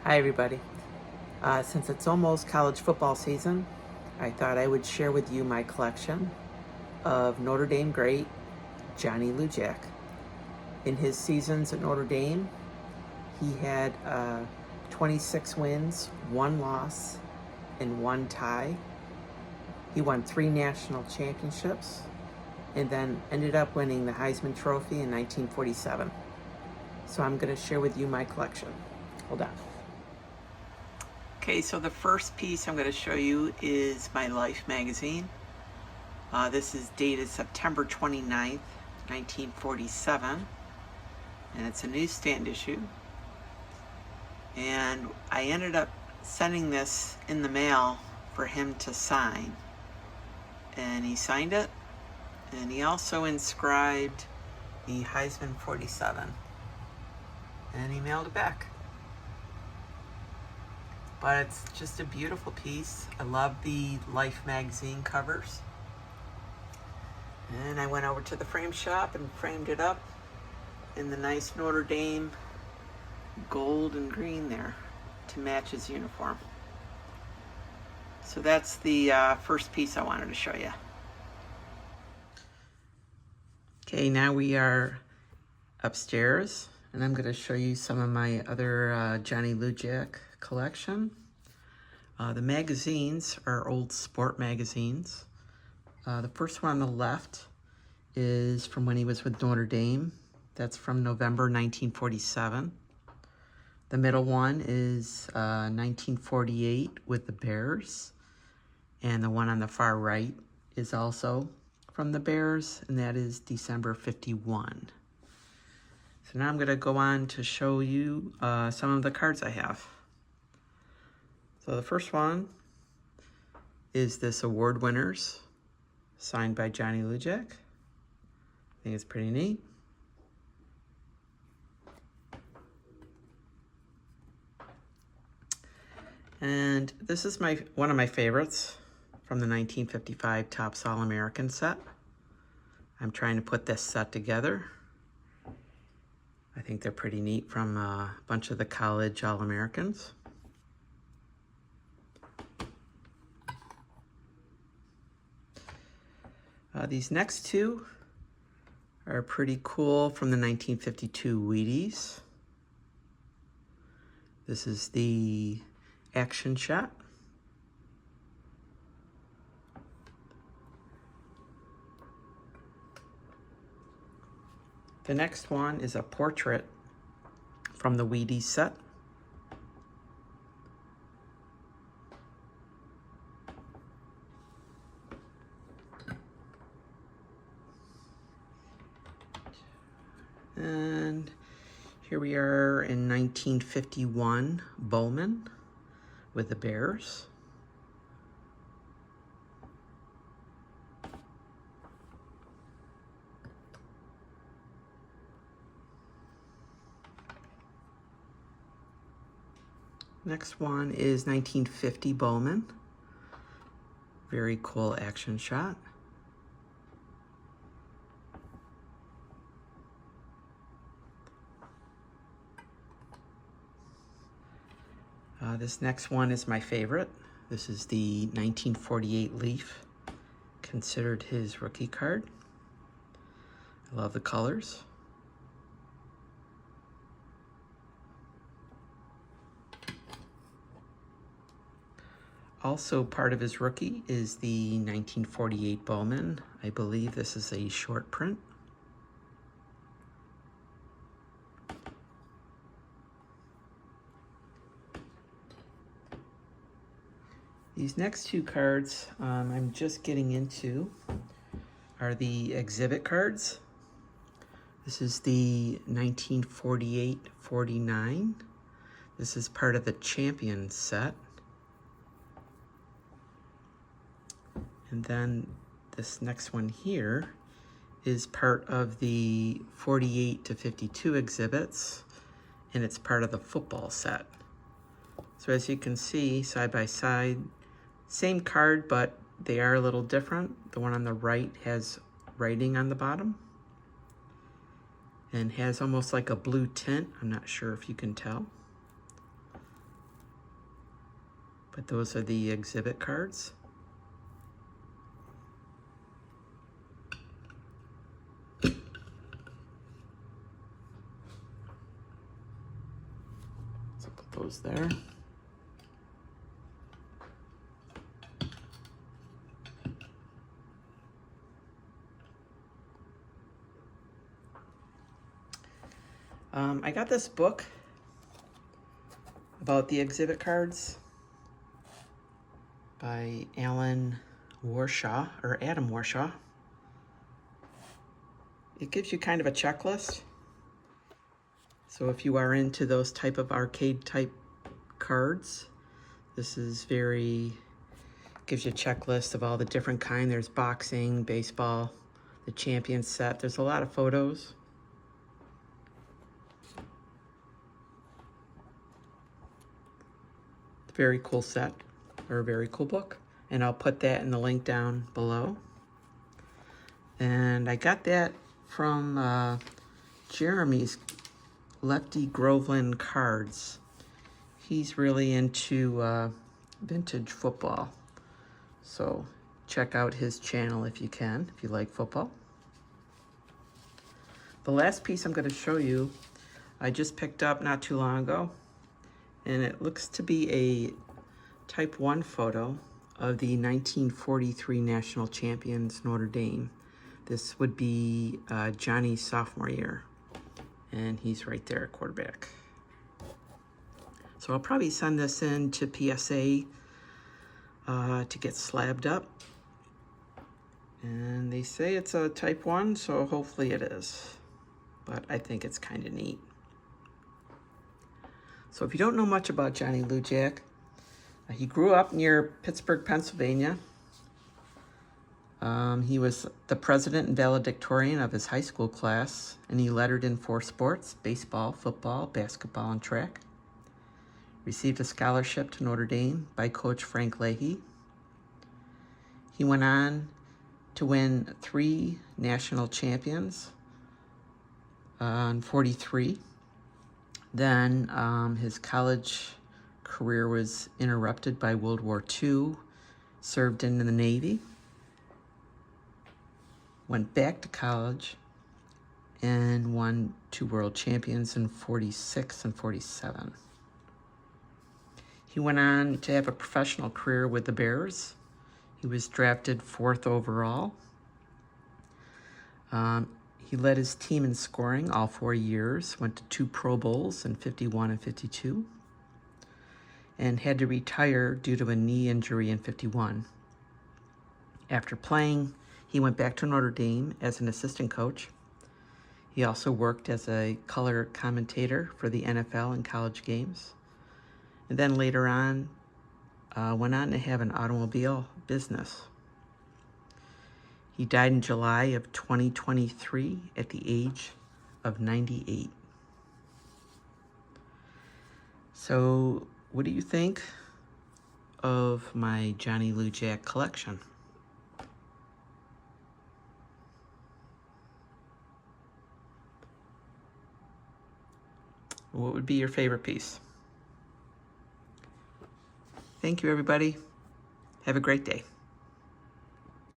Hi everybody. Since it's almost college football season, I thought I would share with you my collection of Notre Dame great Johnny Lujack. In his seasons at Notre Dame, he had 26 wins, 1 loss, and 1 tie. He won 3 national championships and then ended up winning the Heisman Trophy in 1947. So I'm going to share with you my collection. Hold on. Okay, so the first piece I'm going to show you is my Life magazine. This is dated September 29th, 1947, and it's a newsstand issue. And I ended up sending this in the mail for him to sign. And he signed it, and he also inscribed the Heisman 47, and he mailed it back. But it's just a beautiful piece. I love the Life magazine covers. And I went over to the frame shop and framed it up in the nice Notre Dame gold and green there to match his uniform. So that's the first piece I wanted to show you. Okay, now we are upstairs, and I'm going to show you some of my other Johnny Lujack collection. The magazines are old sport magazines. The first one on the left is from when he was with Notre Dame. That's from November 1947. The middle one is 1948 with the Bears. And the one on the far right is also from the Bears, and that is December 51. So now I'm going to go on to show you some of the cards I have. So the first one is this award winners signed by Johnny Lujack. I think it's pretty neat. And this is one of my favorites from the 1955 Topps All-American set. I'm trying to put this set together. I think they're pretty neat from a bunch of the college All-Americans. These next two are pretty cool from the 1952 Wheaties. This is the action shot. The next one is a portrait from the Wheaties set. And here we are in 1951 Bowman with the Bears. Next one is 1950 Bowman. Very cool action shot. This next one is my favorite. This is the 1948 Leaf, considered his rookie card. I love the colors. Also part of his rookie is the 1948 Bowman. I believe this is a short print. These next two cards I'm just getting into are the exhibit cards. This is the 1948-49. This is part of the Champion set. And then this next one here is part of the 48-52 exhibits, and it's part of the football set. So as you can see, side by side, same card, but they are a little different. The one on the right has writing on the bottom and has almost like a blue tint. I'm not sure if you can tell. But those are the exhibit cards. So put those there. I got this book about the exhibit cards by Adam Warshaw. It gives you kind of a checklist. So if you are into those type of arcade type cards, this is gives you a checklist of all the different kind. There's boxing, baseball, the champion set. There's a lot of photos. Very cool set, or a very cool book. And I'll put that in the link down below. And I got that from Jeremy's Lefty Groveland Cards. He's really into vintage football. So check out his channel if you can, if you like football. The last piece I'm going to show you, I just picked up not too long ago. And it looks to be a Type 1 photo of the 1943 national champions, Notre Dame. This would be Johnny's sophomore year. And he's right there, quarterback. So I'll probably send this in to PSA to get slabbed up. And they say it's a Type 1, so hopefully it is. But I think it's kind of neat. So if you don't know much about Johnny Lujack, he grew up near Pittsburgh, Pennsylvania. He was the president and valedictorian of his high school class, and he lettered in 4 sports: baseball, football, basketball, and track. Received a scholarship to Notre Dame by Coach Frank Leahy. He went on to win 3 national champions in 43. Then his college career was interrupted by World War II, served in the Navy, went back to college, and won 2 world champions in 46 and 47. He went on to have a professional career with the Bears. He was drafted 4th overall. He led his team in scoring all 4 years, went to 2 Pro Bowls in 51 and 52, and had to retire due to a knee injury in 51. After playing, he went back to Notre Dame as an assistant coach. He also worked as a color commentator for the NFL and college games. And then later on, went on to have an automobile business. He died in July of 2023 at the age of 98. So, what do you think of my Johnny Lujack collection? What would be your favorite piece? Thank you, everybody. Have a great day.